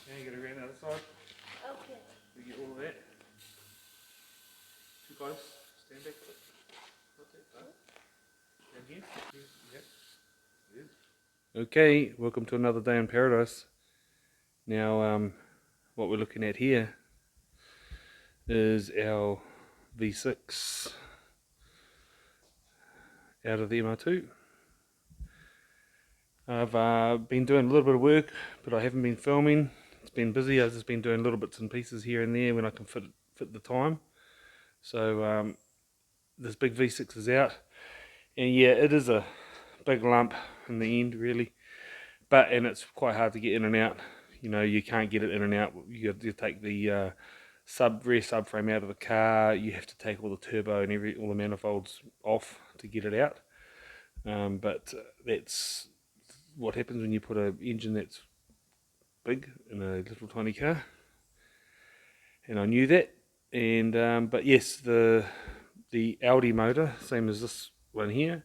Now you get around the other side. Okay. You get all of that. Too close. Stand back. Not that far. Down here. Yeah. Okay, welcome to another day in paradise. Now, what we're looking at here is our V6 out of the MR2. I've been doing a little bit of work, but I haven't been filming. It's been busy. I've just been doing little bits and pieces here and there when I can fit the time. So this big V6 is out, and yeah, it is a big lump in the end, really. And it's quite hard to get in and out. You know, you can't get it in and out. You have to take the rear subframe out of the car. You have to take all the turbo and all the manifolds off to get it out. But that's what happens when you put an engine that's big in a little tiny car. And I knew that. And but yes, the Audi motor, same as this one here,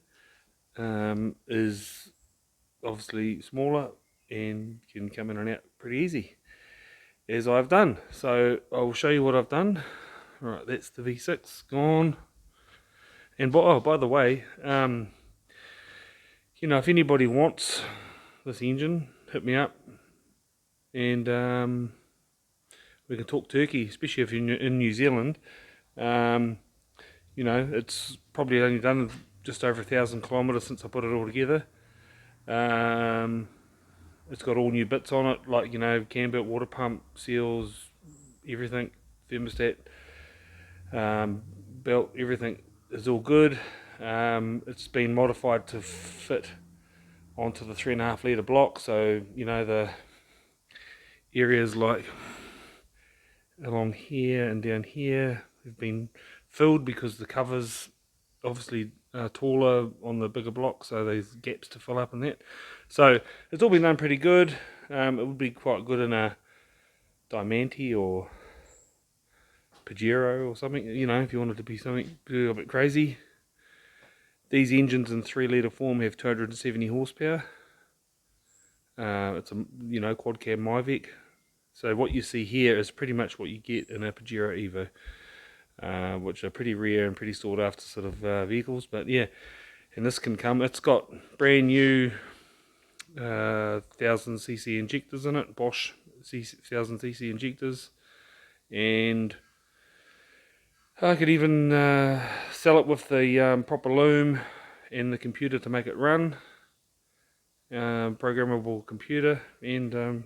is obviously smaller and can come in and out pretty easy, as I've done. So I'll show you what I've done. Right, that's the V6 gone. And by the way, you know, if anybody wants this engine, hit me up, and we can talk turkey, especially if you're in New Zealand. You know, it's probably only done just over 1,000 kilometres since I put it all together. It's got all new bits on it, like, you know, cam belt, water pump, seals, everything, thermostat, belt, everything is all good. It's been modified to fit onto the 3.5 litre block, so, you know, the areas like along here and down here have been filled because the covers obviously taller on the bigger block, so there's gaps to fill up in that. So it's all been done pretty good. It would be quite good in a Diamante or Pajero or something, you know, if you wanted to be something a little bit crazy. These engines in 3 litre form have 270 horsepower. It's a, you know, quad cam MyVec. So what you see here is pretty much what you get in a Pajero Evo, which are pretty rare and pretty sought after sort of vehicles. But yeah, and this can come, it's got brand new 1000cc injectors in it, Bosch 1000cc injectors, and I could even sell it with the proper loom and the computer to make it run, programmable computer, and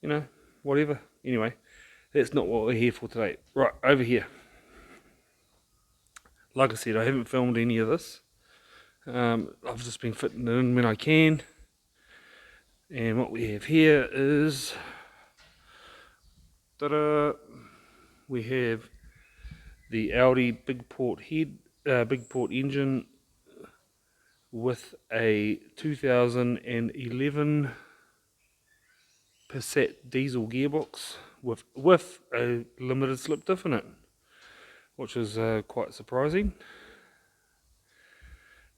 you know, whatever. Anyway, that's not what we're here for today. Right, over here, like I said, I haven't filmed any of this. I've just been fitting it in when I can. And what we have here is, ta-da, we have the Audi big port engine with a 2011 Passat diesel gearbox with a limited slip diff in it, which is quite surprising.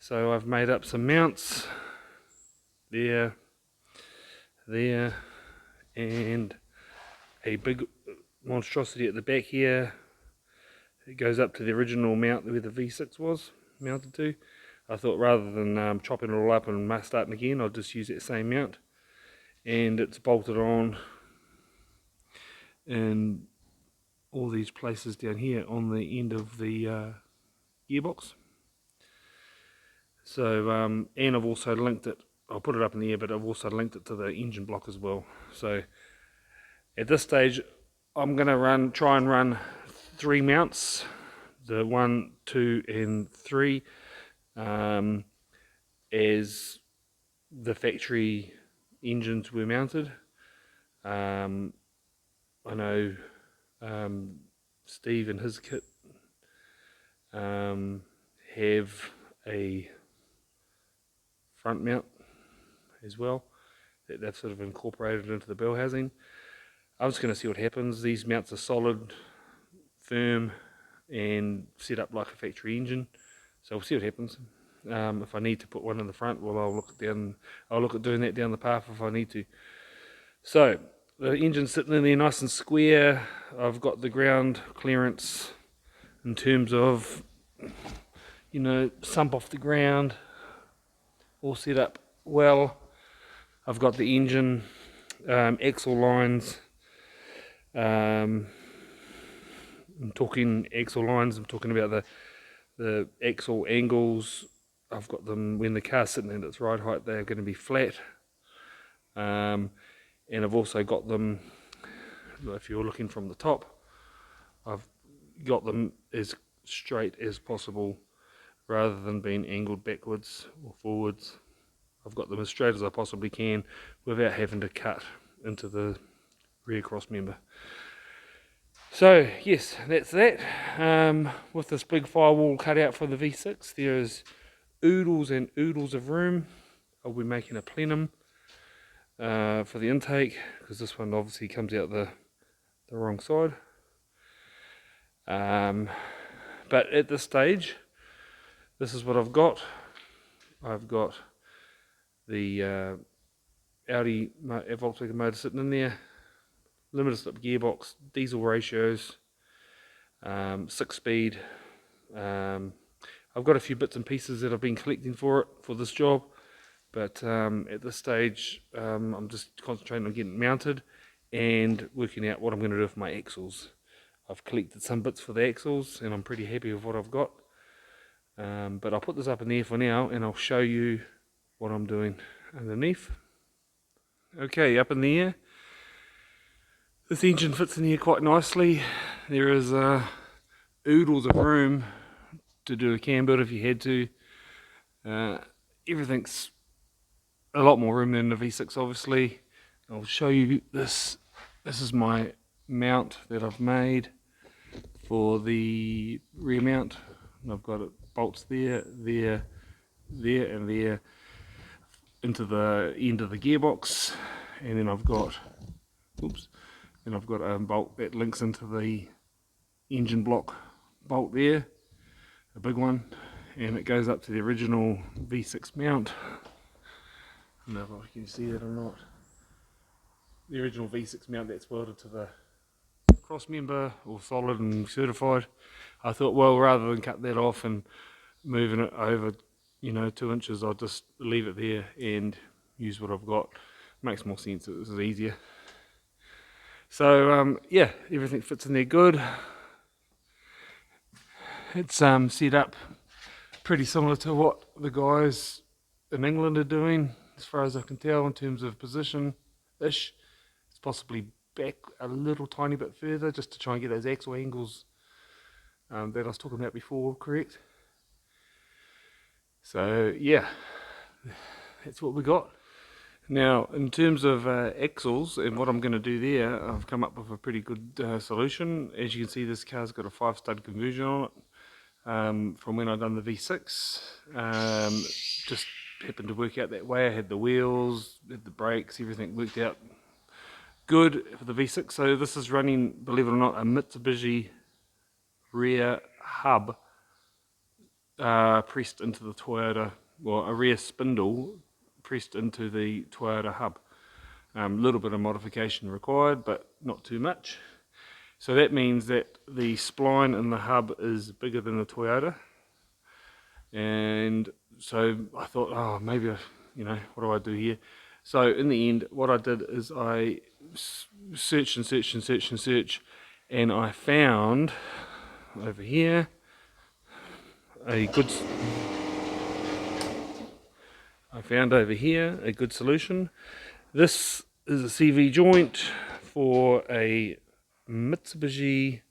So I've made up some mounts there, and a big monstrosity at the back here. It goes up to the original mount where the V6 was mounted to. I thought rather than chopping it all up and starting again, I'll just use that same mount. And it's bolted on in all these places down here on the end of the gearbox. So, and I've also linked it, I'll put it up in the air, but I've also linked it to the engine block as well. So at this stage, I'm going to try and run 3 mounts, the 1, 2 and 3, as the factory engines were mounted. I know Steve and his kit have a front mount as well that they've sort of incorporated into the bell housing. I'm just going to see what happens. These mounts are solid, firm, and set up like a factory engine, so we'll see what happens. If I need to put one in the front, well, I'll look at doing that down the path if I need to. So the engine sitting in there nice and square. I've got the ground clearance in terms of, you know, sump off the ground, all set up well. I've got the engine axle lines. I'm talking axle lines, I'm talking about the axle angles. I've got them when the car's sitting at its right height, they're going to be flat. And I've also got them, if you're looking from the top, I've got them as straight as possible rather than being angled backwards or forwards. I've got them as straight as I possibly can without having to cut into the rear cross member. So yes, that's that. With this big firewall cut out for the V6, there is oodles and oodles of room. I'll be making a plenum for the intake, because this one obviously comes out the wrong side. But at this stage, this is what I've got. I've got the Audi Volkswagen motor sitting in there, limited slip gearbox, diesel ratios, 6-speed. I've got a few bits and pieces that I've been collecting for this job, but at this stage I'm just concentrating on getting mounted and working out what I'm going to do with my axles. I've collected some bits for the axles and I'm pretty happy with what I've got, but I'll put this up in there for now and I'll show you what I'm doing underneath. Okay, up in the air, this engine fits in here quite nicely. There is oodles of room to do a cam build if you had to. Everything's a lot more room than the V6 obviously. I'll show you this. This is my mount that I've made for the rear mount. And I've got it bolts there, there, there and there into the end of the gearbox, and then I've got a bolt that links into the engine block bolt there, a big one, and it goes up to the original V6 mount. I don't know if you can see that or not. The original V6 mount that's welded to the cross member, all solid and certified. I thought, well, rather than cut that off and moving it over, you know, 2 inches, I'll just leave it there and use what I've got. Makes more sense, this is easier. So yeah, everything fits in there good. It's set up pretty similar to what the guys in England are doing, as far as I can tell, in terms of position-ish. It's possibly back a little tiny bit further, just to try and get those axle angles that I was talking about before correct. So yeah, that's what we got. Now in terms of axles and what I'm going to do there, I've come up with a pretty good solution. As you can see, this car's got a 5-stud conversion on it from when I done the V6. Just happened to work out that way. I had the wheels, had the brakes, everything worked out good for the V6. So this is running, believe it or not, a Mitsubishi rear hub pressed into the Toyota, well, a rear spindle pressed into the Toyota hub. A little bit of modification required, but not too much. So that means that the spline in the hub is bigger than the Toyota. And so I thought, oh, maybe, you know, what do I do here? So in the end, what I did is I searched and searched and searched and searched, and I found over here a good solution. This is a CV joint for a Mitsubishi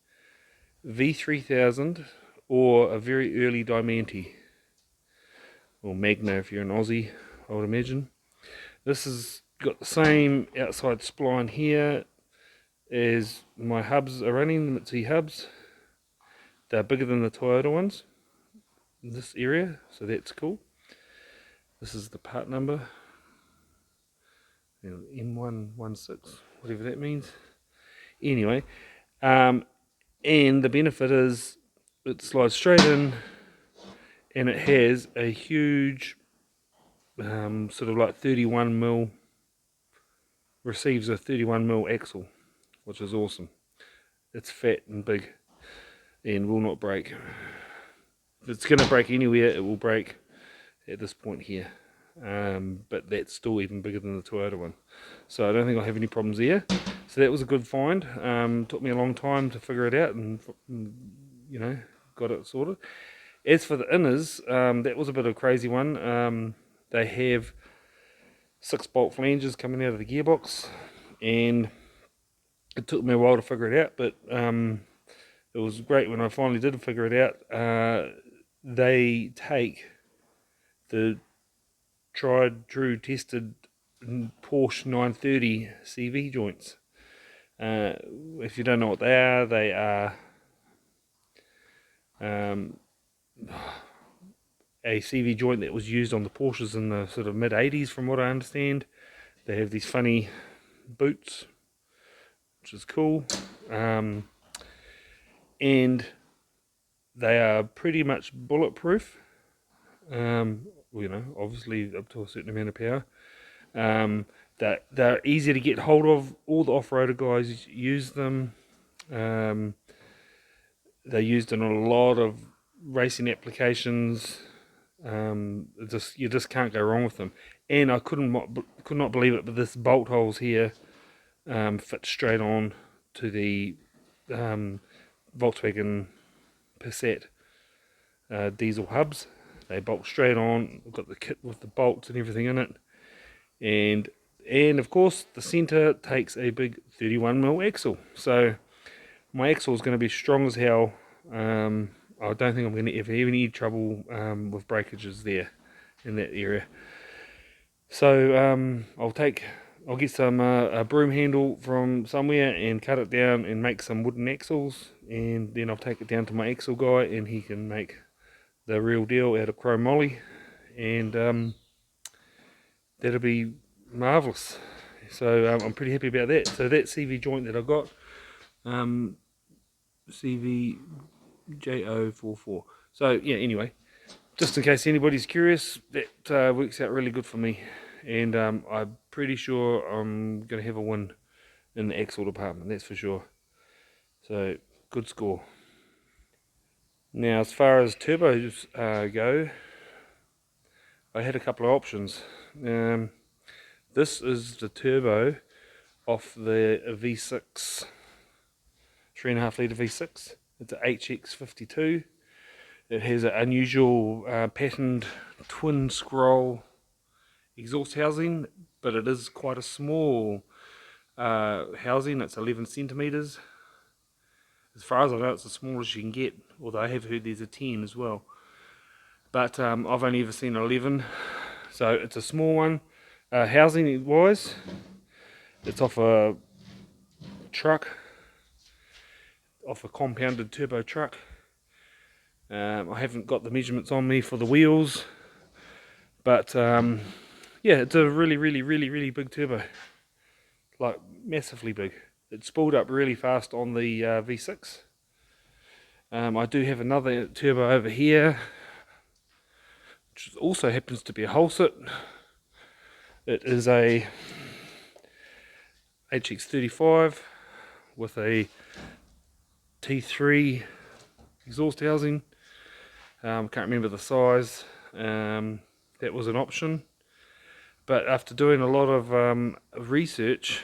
V3000 or a very early Diamante, or Magna if you're an Aussie, I would imagine. This has got the same outside spline here as my hubs are running, the Mitsubishi hubs. They're bigger than the Toyota ones in this area, so that's cool. This is the part number, M116, whatever that means. Anyway, and the benefit is it slides straight in, and it has a huge sort of like 31mm receives a 31mm axle, which is awesome. It's fat and big and will not break. If it's going to break anywhere, it will break at this point here. But that's still even bigger than the Toyota one. So I don't think I'll have any problems there. So that was a good find. Took me a long time to figure it out and you know, got it sorted. As for the inners, that was a bit of a crazy one. They have 6-bolt flanges coming out of the gearbox, and it took me a while to figure it out, but it was great when I finally did figure it out. They take the tried, true, tested Porsche 930 CV joints. If you don't know what they are a CV joint that was used on the Porsches in the sort of mid 80s, from what I understand. They have these funny boots, which is cool, and they are pretty much bulletproof. You know, obviously up to a certain amount of power. They're easy to get hold of. All the off-roader guys use them. They're used in a lot of racing applications. You just can't go wrong with them. And I could not believe it, but this bolt holes here fit straight on to the Volkswagen Passat diesel hubs. They bolt straight on. We've got the kit with the bolts and everything in it, and of course the center takes a big 31mm axle. So my axle is going to be strong as hell. I don't think I'm going to ever have any trouble with breakages there in that area. So I'll get some a broom handle from somewhere and cut it down and make some wooden axles, and then I'll take it down to my axle guy and he can make the real deal out of chrome moly, and that'll be marvellous. So I'm pretty happy about that. So that CV joint that I got, CVJO44. So yeah, anyway, just in case anybody's curious, that works out really good for me, and I'm pretty sure I'm going to have a win in the axle department, that's for sure. So good score. Now, as far as turbos go, I had a couple of options. This is the turbo off the V6, 3.5 litre V6. It's a HX52. It has an unusual patterned twin scroll exhaust housing, but it is quite a small housing. It's 11 centimeters. As far as I know, it's the smallest you can get, although I have heard there's a 10 as well. But I've only ever seen 11, so it's a small one. Housing wise, it's off a truck, off a compounded turbo truck. I haven't got the measurements on me for the wheels, but yeah, it's a really big turbo, like massively big. It spooled up really fast on the V6. I do have another turbo over here, which also happens to be a Holset. It is a HX35 with a T3 exhaust housing. Can't remember the size. That was an option, but after doing a lot of research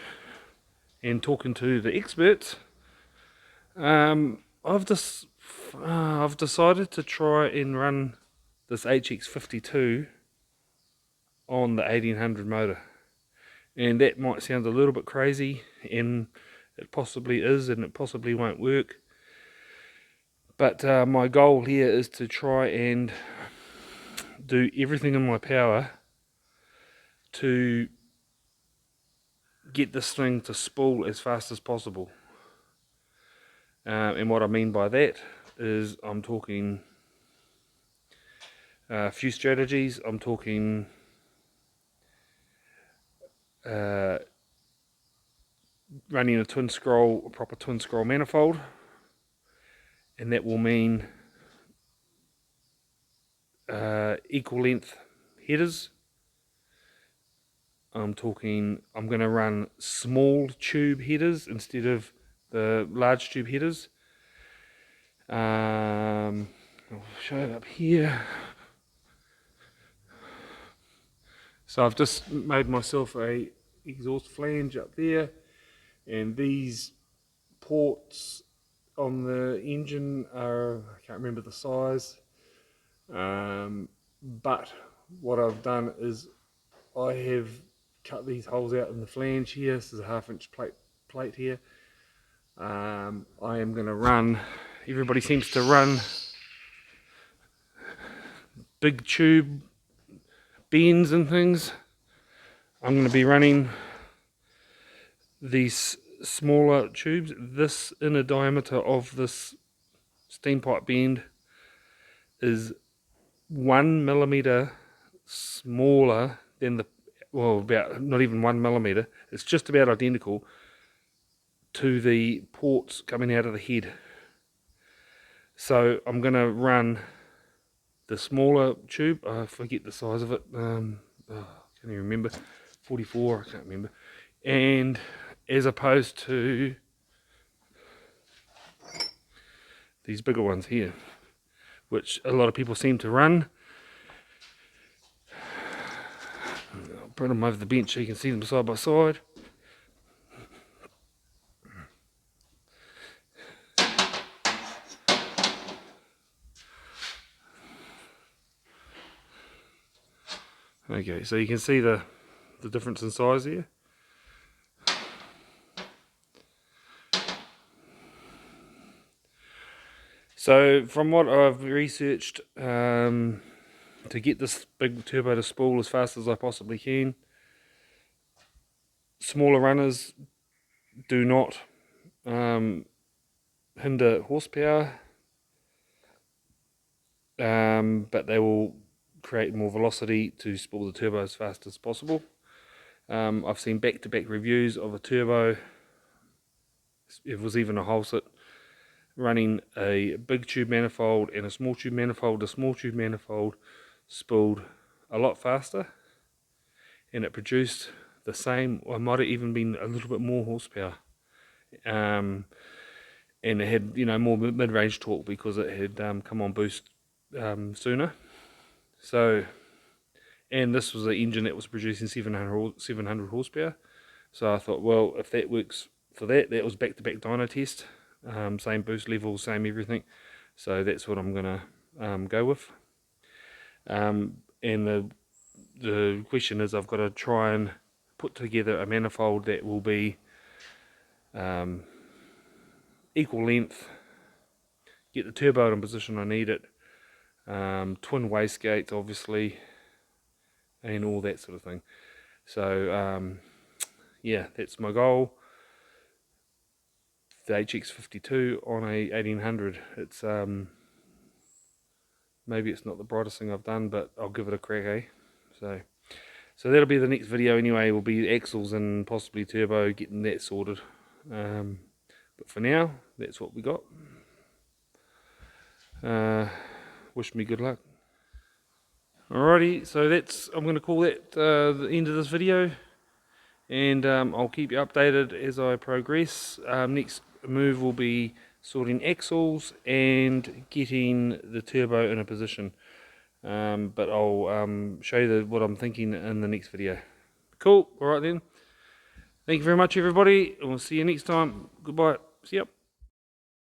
and talking to the experts, I've decided to try and run this HX52 on the 1800 motor, and that might sound a little bit crazy, and it possibly is, and it possibly won't work, but my goal here is to try and do everything in my power to get this thing to spool as fast as possible. And what I mean by that is I'm talking a few strategies. I'm talking running a proper twin scroll manifold, and that will mean equal length headers, I'm talking, I'm going to run small tube headers instead of the large tube headers. I'll show it up here. So I've just made myself a exhaust flange up there, and these ports on the engine are, I can't remember the size, but what I've done is I have cut these holes out in the flange here. This is a 1/2 inch plate here. I am going to run, everybody seems to run big tube bends and things. I'm going to be running these smaller tubes. This inner diameter of this steam pipe bend is 1 millimeter smaller than the, well, about not even 1 millimeter. It's just about identical to the ports coming out of the head. So I'm going to run the smaller tube. I forget the size of it. I can't even remember. 44, I can't remember. And as opposed to these bigger ones here, which a lot of people seem to run. I'll put them over the bench so you can see them side by side. Okay, so you can see the difference in size here. So from what I've researched, to get this big turbo to spool as fast as I possibly can, smaller runners do not hinder horsepower, but they will create more velocity to spool the turbo as fast as possible. I've seen back-to-back reviews of a turbo, it was even a whole set, running a big tube manifold and a small tube manifold. The small tube manifold spooled a lot faster, and it produced the same, or might have even been a little bit more horsepower. And it had, you know, more mid-range torque because it had come on boost sooner. So, and this was an engine that was producing 700 horsepower. So I thought, well, if that works for that, that was back-to-back dyno test, same boost level, same everything. So that's what I'm gonna go with. And the question is, I've got to try and put together a manifold that will be equal length, get the turbo in position I need it, twin wastegates obviously, and all that sort of thing. So yeah, that's my goal. The HX52 on a 1800. It's maybe it's not the brightest thing I've done, but I'll give it a crack, eh? So that'll be the next video anyway. Will be axles and possibly turbo, getting that sorted. But for now, that's what we got. Wish me good luck. Alrighty, so that's, I'm going to call that the end of this video, and I'll keep you updated as I progress. Next move will be sorting axles and getting the turbo in a position, but I'll show you what I'm thinking in the next video. Cool, alright then. Thank you very much everybody, and we'll see you next time. Goodbye. See ya.